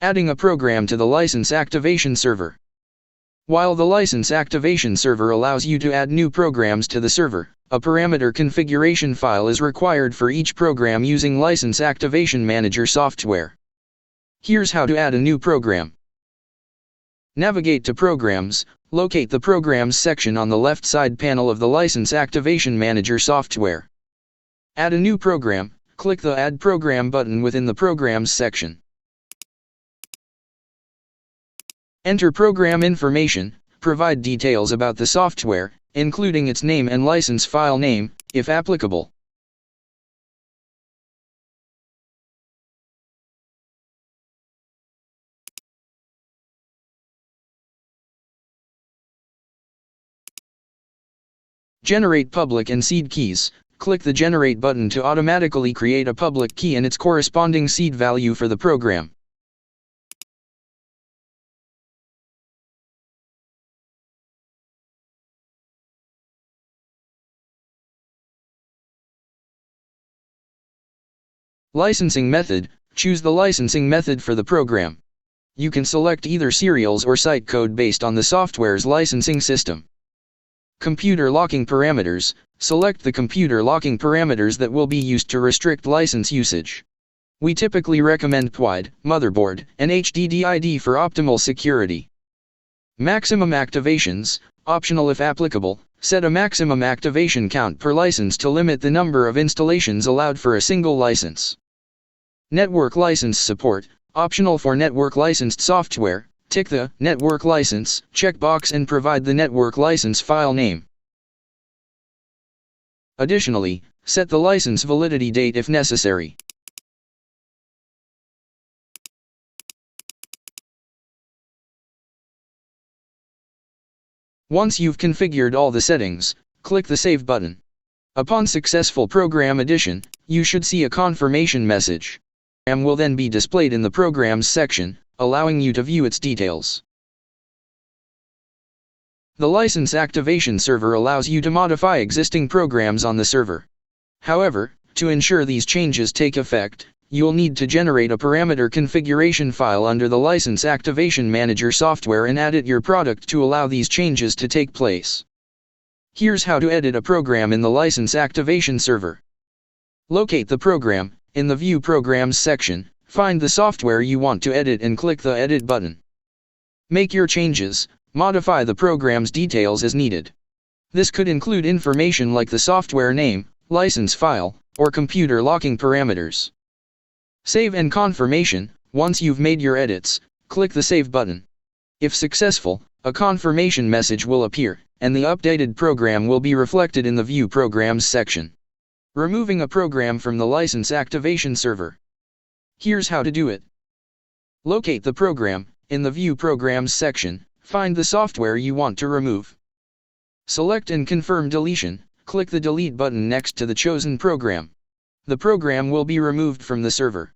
Adding a program to the license activation server. While the license activation server allows you to add new programs to the server, a parameter configuration file is required for each program using License Activation Manager software. Here's how to add a new program. Navigate to Programs, locate the Programs section on the left side panel of the License Activation Manager software. Add a new program, click the Add Program button within the Programs section. Enter program information, provide details about the software, including its name and license file name, if applicable. Generate public and seed keys. Click the Generate button to automatically create a public key and its corresponding seed value for the program. Licensing method. Choose the licensing method for the program. You can select either serials or site code based on the software's licensing system. Computer locking parameters. Select the computer locking parameters that will be used to restrict license usage. We typically recommend PWID, motherboard, and HDD for optimal security. Maximum activations. Optional if applicable. Set a maximum activation count per license to limit the number of installations allowed for a single license. Network license support. Optional for network licensed software. Tick the Network License checkbox and provide the network license file name. Additionally, set the license validity date if necessary. Once you've configured all the settings, click the Save button. Upon successful program addition, you should see a confirmation message. The program will then be displayed in the Programs section, allowing you to view its details. The License Activation Server allows you to modify existing programs on the server. However, to ensure these changes take effect, you'll need to generate a parameter configuration file under the License Activation Manager software and edit your product to allow these changes to take place. Here's how to edit a program in the License Activation Server. Locate the program. In the View Programs section, find the software you want to edit and click the Edit button. Make your changes, modify the program's details as needed. This could include information like the software name, license file, or computer locking parameters. Save and confirmation. Once you've made your edits, click the Save button. If successful, a confirmation message will appear, and the updated program will be reflected in the View Programs section. Removing a program from the License Activation Server. Here's how to do it. Locate the program. In the View Programs section, find the software you want to remove. Select and confirm deletion. Click the Delete button next to the chosen program. The program will be removed from the server.